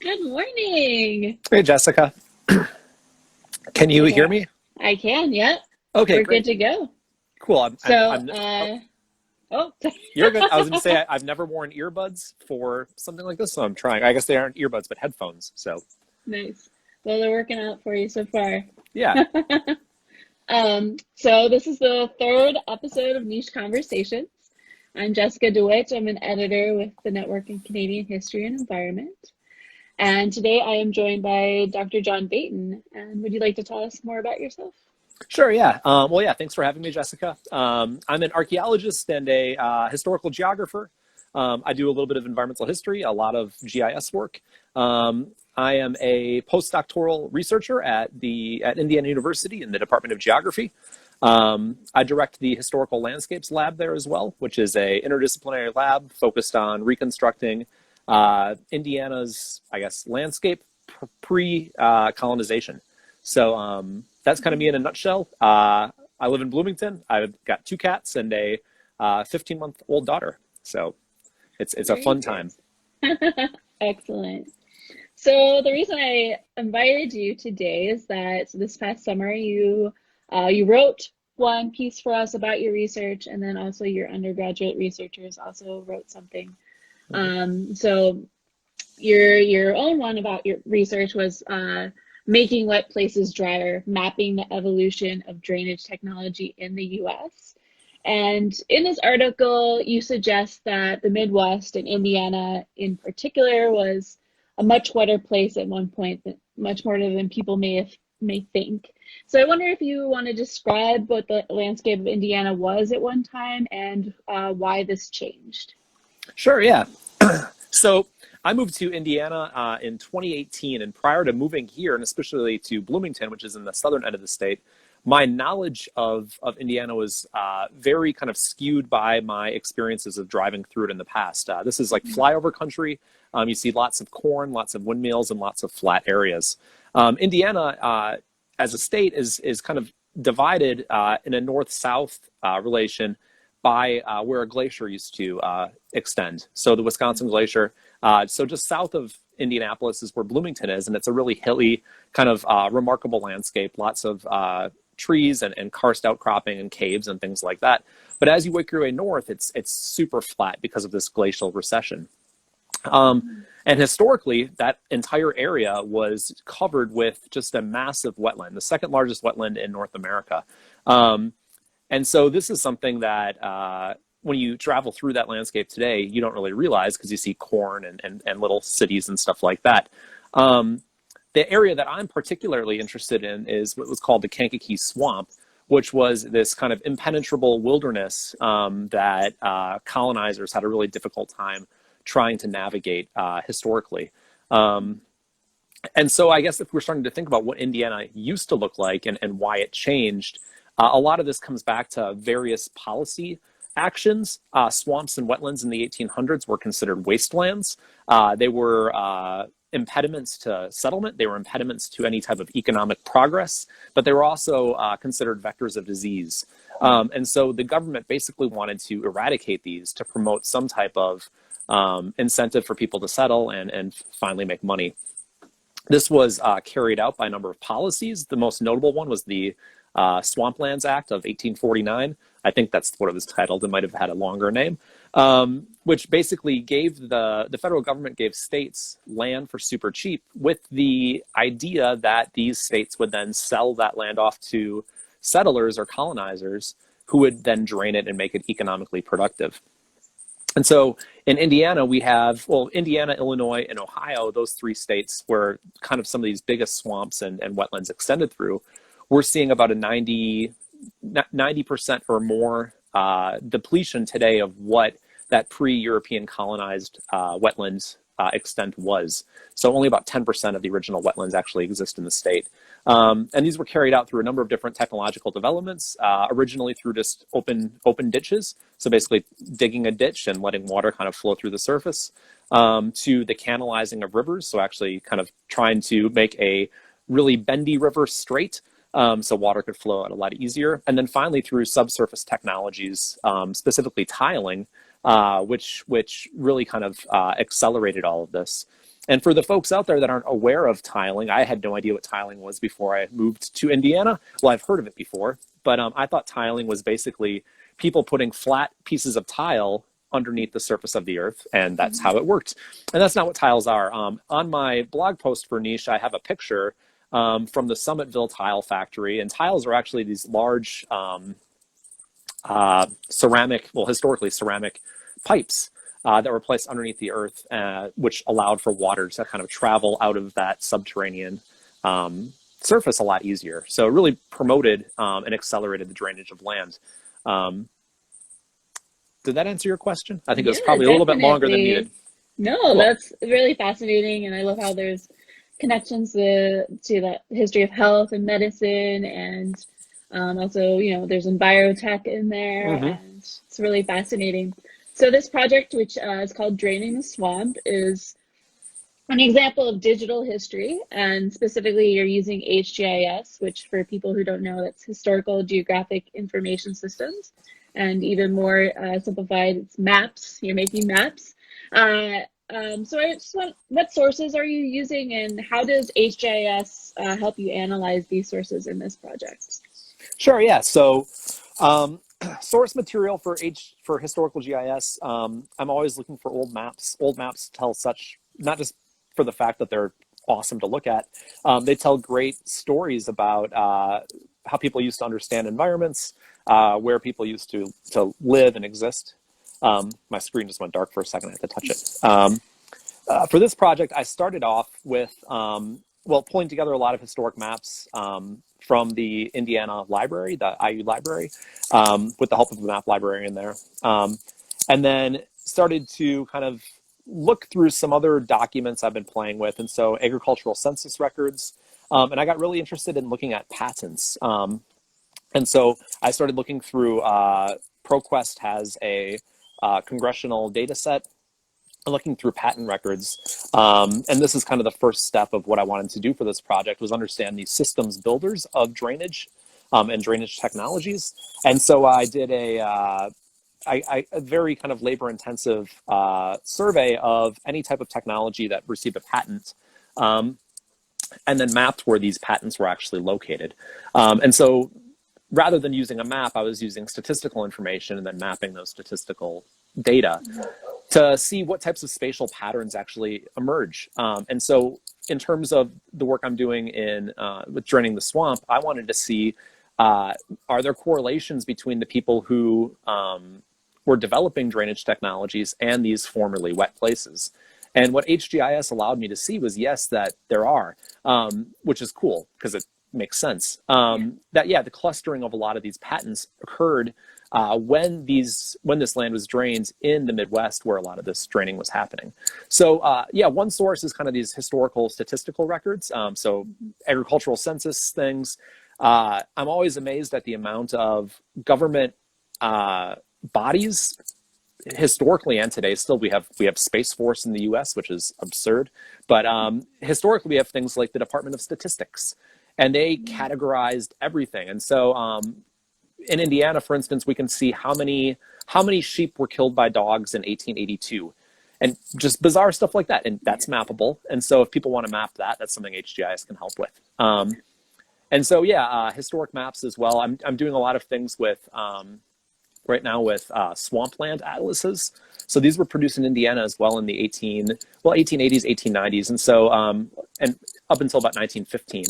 Good morning. Hey, Jessica. Can you Okay, hear me? I can. Yep, Okay, we're good great. to go. Cool. So, Oh, oh, you're good. I was going to say I've never worn earbuds for something like this, so I'm trying. I guess they aren't earbuds, but headphones. So, nice. Well, they're working out for you so far. yeah. So this is the third episode of Niche Conversations. I'm Jessica DeWitt. I'm an editor with the Network in Canadian History and Environment. And today I am joined by Dr. John Baeten. And would you like to tell us more about yourself? Sure, yeah. Well, yeah, thanks for having me, Jessica. I'm an archaeologist and a historical geographer. I do a little bit of environmental history, a lot of GIS work. I am a postdoctoral researcher at Indiana University in the Department of Geography. I direct the Historical Landscapes Lab there as well, which is a interdisciplinary lab focused on reconstructing Indiana's, I guess, landscape pre-colonization. So that's kind of me in a nutshell. I live in Bloomington. I've got two cats and a 15-month-old daughter. So it's a Very fun time. good. Excellent. So the reason I invited you today is that this past summer you wrote one piece for us about your research, and then also your undergraduate researchers also wrote something. Mhm. So your own one about your research was making wet places drier, mapping the evolution of drainage technology in the U.S. And in this article, you suggest that the Midwest and Indiana in particular was a much wetter place at one point, much more than people may think. So I wonder if you want to describe what the landscape of Indiana was at one time and why this changed. Sure, yeah. So I moved to Indiana in 2018, and prior to moving here, and especially to Bloomington, which is in the southern end of the state, my knowledge of Indiana was very kind of skewed by my experiences of driving through it in the past. This is like flyover country. You see lots of corn, lots of windmills, and lots of flat areas. Indiana, as a state, is kind of divided in a north-south relation by where a glacier used to extend. So the Wisconsin Glacier. So just south of Indianapolis is where Bloomington is, and it's a really hilly, kind of remarkable landscape. Lots of trees and karst outcropping and caves and things like that. But as you work your way north, it's super flat because of this glacial recession. And historically, that entire area was covered with just a massive wetland, the second largest wetland in North America. Um, and so this is something that when you travel through that landscape today, you don't really realize because you see corn and little cities and stuff like that. Um, the area that I'm particularly interested in is what was called the Kankakee Swamp, which was this kind of impenetrable wilderness that colonizers had a really difficult time trying to navigate historically. Um, and so I guess if we're starting to think about what Indiana used to look like and why it changed, a lot of this comes back to various policy actions. Swamps and wetlands in the 1800s were considered wastelands. They were impediments to settlement. They were impediments to any type of economic progress, but they were also considered vectors of disease. And so the government basically wanted to eradicate these to promote some type of incentive for people to settle and finally make money. This was carried out by a number of policies. The most notable one was the Swamplands Act of 1849. I think that's what it was titled. It might have had a longer name, which basically gave the federal government gave states land for super cheap with the idea that these states would then sell that land off to settlers or colonizers who would then drain it and make it economically productive. And so in Indiana, we have, well, Indiana, Illinois, and Ohio, those three states where kind of some of these biggest swamps and wetlands extended through. We're seeing about a 90% or more depletion today of what that pre-European colonized wetlands extent was. So only about 10% of the original wetlands actually exist in the state. And these were carried out through a number of different technological developments, originally through just open ditches. So basically digging a ditch and letting water kind of flow through the surface, to the canalizing of rivers. So actually kind of trying to make a really bendy river straight, so water could flow out a lot easier. And then finally through subsurface technologies, specifically tiling, which really kind of accelerated all of this. And for the folks out there that aren't aware of tiling, I had no idea what tiling was before I moved to Indiana. Well, I've heard of it before, but I thought tiling was basically people putting flat pieces of tile underneath the surface of the earth, and that's how it worked. And that's not what tiles are. On my blog post for NiCHE, I have a picture from the Summitville tile factory, and tiles are actually these large ceramic, well, historically ceramic pipes that were placed underneath the earth, which allowed for water to kind of travel out of that subterranean surface a lot easier. So it really promoted and accelerated the drainage of land. Did that answer your question? I think it was probably a little bit longer than needed. No, Cool. that's really fascinating, and I love how there's connections to the history of health and medicine, and also, there's envirotech in there, and it's really fascinating. So this project, which is called Draining the Swamp, is an example of digital history, and specifically you're using HGIS, which for people who don't know, that's Historical Geographic Information Systems, and even more simplified, it's maps. You're making maps. So I just want, what sources are you using, and how does HGIS help you analyze these sources in this project? Sure, yeah. So source material for historical GIS, I'm always looking for old maps. Old maps tell such, not just for the fact that they're awesome to look at, they tell great stories about how people used to understand environments, where people used to live and exist. My screen just went dark for a second, I had to touch it. For this project, I started off with, pulling together a lot of historic maps from the Indiana library, the IU library, with the help of the map librarian there. And then started to kind of look through some other documents I've been playing with. And so agricultural census records. And I got really interested in looking at patents. And so I started looking through, ProQuest has a congressional data set, looking through patent records. And this is kind of the first step of what I wanted to do for this project, was understand these systems builders of drainage and drainage technologies. And so I did a very kind of labor intensive survey of any type of technology that received a patent, and then mapped where these patents were actually located. And so rather than using a map, I was using statistical information and then mapping those statistical data to see what types of spatial patterns actually emerge. And so in terms of the work I'm doing with Draining the Swamp, I wanted to see, are there correlations between the people who were developing drainage technologies and these formerly wet places? And what HGIS allowed me to see was, yes, that there are, which is cool because it makes sense. The clustering of a lot of these patents occurred when this land was drained in the Midwest, where a lot of this draining was happening. So one source is kind of these historical statistical records. So agricultural census things. I'm always amazed at the amount of government bodies, historically and today. Still, we have Space Force in the U.S., which is absurd. But historically, we have things like the Department of Statistics, and they categorized everything. And so in Indiana, for instance, we can see how many sheep were killed by dogs in 1882, and just bizarre stuff like that. And that's mappable. And so if people want to map that, that's something HGIS can help with. And so historic maps as well. I'm doing a lot of things with right now with swampland atlases. So these were produced in Indiana as well in the 1880s, 1890s, and so and up until about 1915.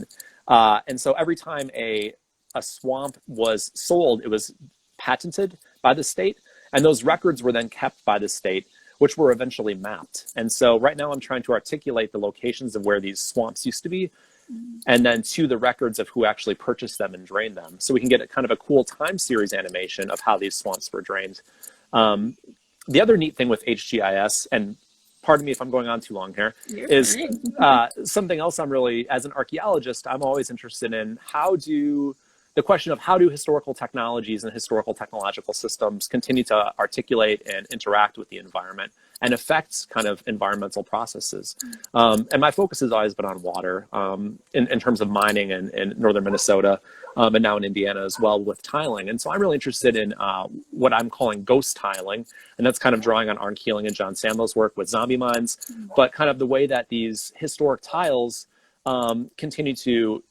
And so every time a swamp was sold, it was patented by the state, and those records were then kept by the state, which were eventually mapped. And so right now I'm trying to articulate the locations of where these swamps used to be, and then to the records of who actually purchased them and drained them. So we can get a kind of a cool time series animation of how these swamps were drained. The other neat thing with HGIS, and pardon me if I'm going on too long here, is something else I'm really, as an archaeologist, I'm always interested in the question of how do historical technologies and historical technological systems continue to articulate and interact with the environment. and affect kind of environmental processes. And my focus has always been on water, in terms of mining in northern Minnesota, and now in Indiana as well with tiling. And so I'm really interested in what I'm calling ghost tiling, and that's kind of drawing on Arne Keeling and John Samlow's work with zombie mines, but kind of the way that these historic tiles continue to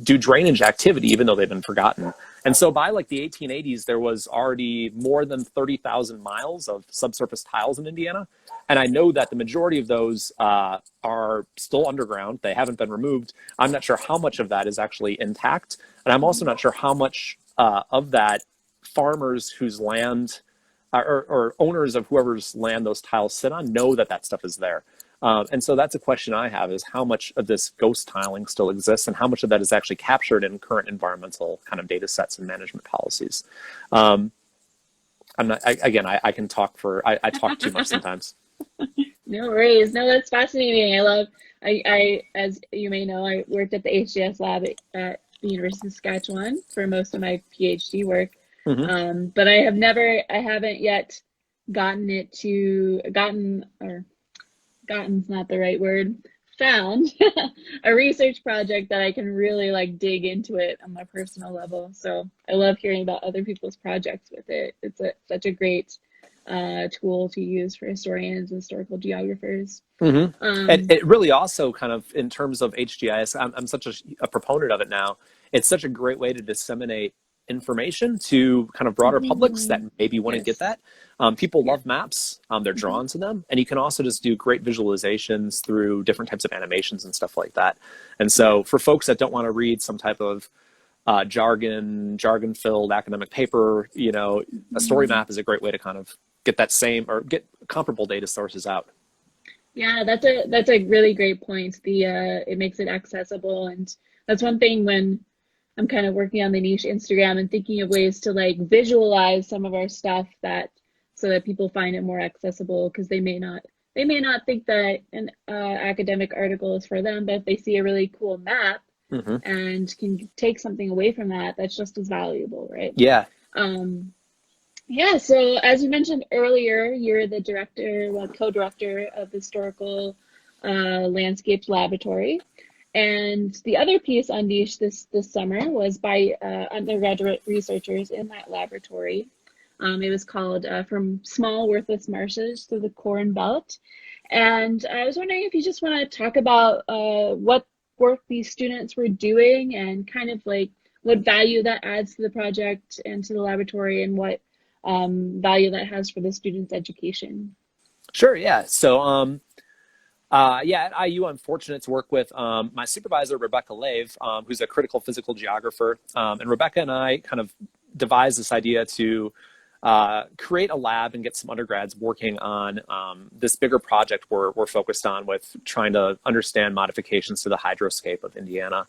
do drainage activity, even though they've been forgotten. And so by like the 1880s, there was already more than 30,000 miles of subsurface tiles in Indiana. And I know that the majority of those are still underground. They haven't been removed. I'm not sure how much of that is actually intact. And I'm also not sure how much of that farmers whose land or owners of whoever's land those tiles sit on know that that stuff is there. And so that's a question I have, is how much of this ghost tiling still exists and how much of that is actually captured in current environmental kind of data sets and management policies. I'm not, I can talk I talk too much sometimes. No worries. No, that's fascinating. I as you may know, I worked at the HGS lab at the University of Saskatchewan for most of my PhD work. But I haven't yet gotten's not the right word, found a research project that I can really like dig into it on my personal level. So I love hearing about other people's projects with it. It's such a great tool to use for historians and historical geographers. It really also kind of, in terms of HGIS, I'm such a proponent of it now. It's such a great way to disseminate information to kind of broader publics that maybe wouldn't get that. People love maps. They're drawn to them. And you can also just do great visualizations through different types of animations and stuff like that. And so for folks that don't want to read some type of jargon-filled academic paper, a story map is a great way to kind of get that same or get comparable data sources out. Yeah, that's a really great point. It makes it accessible. And that's one thing when I'm kind of working on the NiCHE Instagram and thinking of ways to like visualize some of our stuff so that people find it more accessible, because they may not think that an academic article is for them, but if they see a really cool map and can take something away from that, that's just as valuable, right? Yeah. Yeah. So as you mentioned earlier, you're the co-director of the Historical Landscapes Laboratory. And the other piece on NiCHE this summer was by undergraduate researchers in that laboratory. It was called From Small Worthless Marshes to the Corn Belt. And I was wondering if you just want to talk about what work these students were doing and kind of like what value that adds to the project and to the laboratory, and what value that has for the students' education. Sure, yeah. So at IU, I'm fortunate to work with my supervisor, Rebecca Lave, who's a critical physical geographer. And Rebecca and I kind of devised this idea to create a lab and get some undergrads working on this bigger project we're focused on, with trying to understand modifications to the hydroscape of Indiana.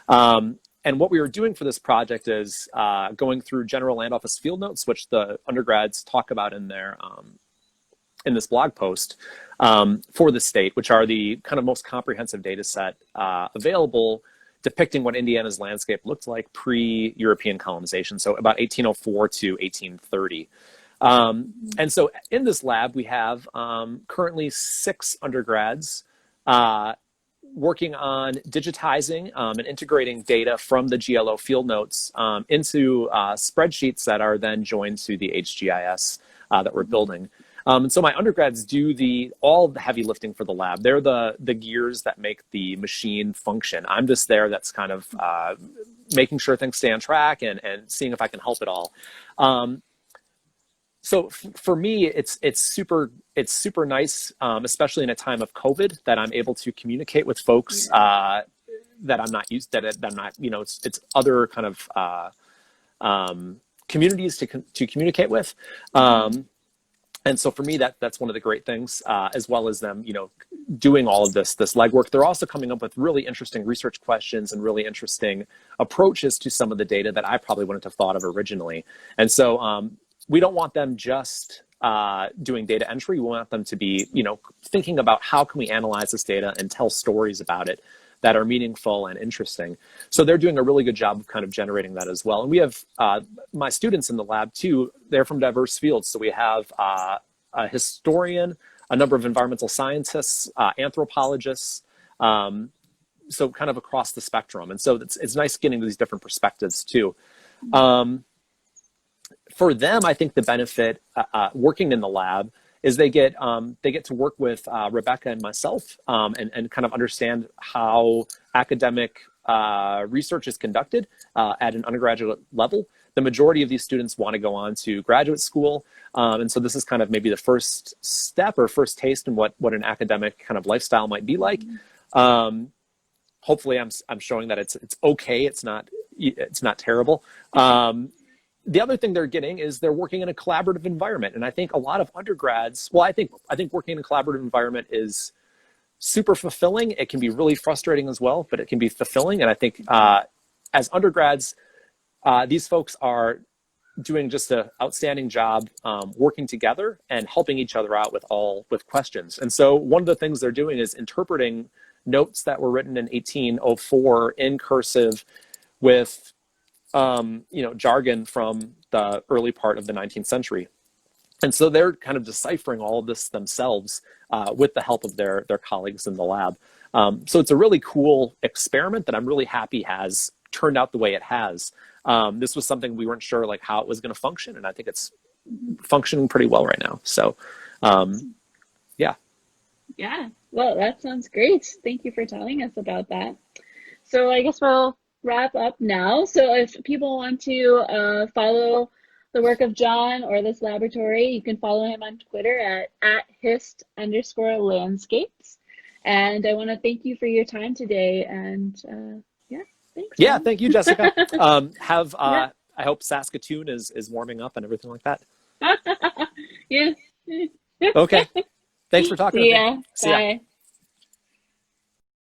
And what we were doing for this project is going through general land office field notes, which the undergrads talk about in their in this blog post for the state, which are the kind of most comprehensive data set available, depicting what Indiana's landscape looked like pre-European colonization, so about 1804 to 1830. And so in this lab, we have currently 6 undergrads working on digitizing and integrating data from the GLO field notes into spreadsheets that are then joined to the HGIS that we're building. And so my undergrads do all the heavy lifting for the lab. They're the gears that make the machine function. I'm just there that's kind of making sure things stay on track and seeing if I can help at all. So for me, it's super nice, especially in a time of COVID, that I'm able to communicate with folks that I'm not used to, that I'm not, it's other kind of communities to communicate with. And so for me, that's one of the great things, as well as them, doing all of this legwork. They're also coming up with really interesting research questions and really interesting approaches to some of the data that I probably wouldn't have thought of originally. And so we don't want them just doing data entry. We want them to be, thinking about how can we analyze this data and tell stories about it that are meaningful and interesting. So they're doing a really good job of kind of generating that as well. And we have my students in the lab too, they're from diverse fields. So we have a historian, a number of environmental scientists, anthropologists, so kind of across the spectrum. And so it's nice getting these different perspectives too. For them, I think the benefit working in the lab is they get to work with Rebecca and myself, and kind of understand how academic research is conducted at an undergraduate level. The majority of these students want to go on to graduate school, and so this is kind of maybe the first step or first taste in what an academic kind of lifestyle might be like. Hopefully, I'm showing that it's okay. It's not terrible. The other thing they're getting is they're working in a collaborative environment. And I think a lot of undergrads, well, I think working in a collaborative environment is super fulfilling. It can be really frustrating as well, but it can be fulfilling. And I think as undergrads, these folks are doing just an outstanding job working together and helping each other out with questions. And so one of the things they're doing is interpreting notes that were written in 1804 in cursive with jargon from the early part of the 19th century. And so they're kind of deciphering all of this themselves with the help of their colleagues in the lab. So it's a really cool experiment that I'm really happy has turned out the way it has. This was something we weren't sure like how it was going to function, and I think it's functioning pretty well right now. So, yeah. Yeah, well, that sounds great. Thank you for telling us about that. So I guess we'll wrap up now. So if people want to follow the work of John or this laboratory, you can follow him on Twitter at @hist_landscapes. And I want to thank you for your time today. And yeah, thanks. Yeah, Man. thank you, Jessica. Yeah. I hope Saskatoon is warming up and everything like that. Yeah. Okay. Thanks for talking See with me. ya. See ya. Bye.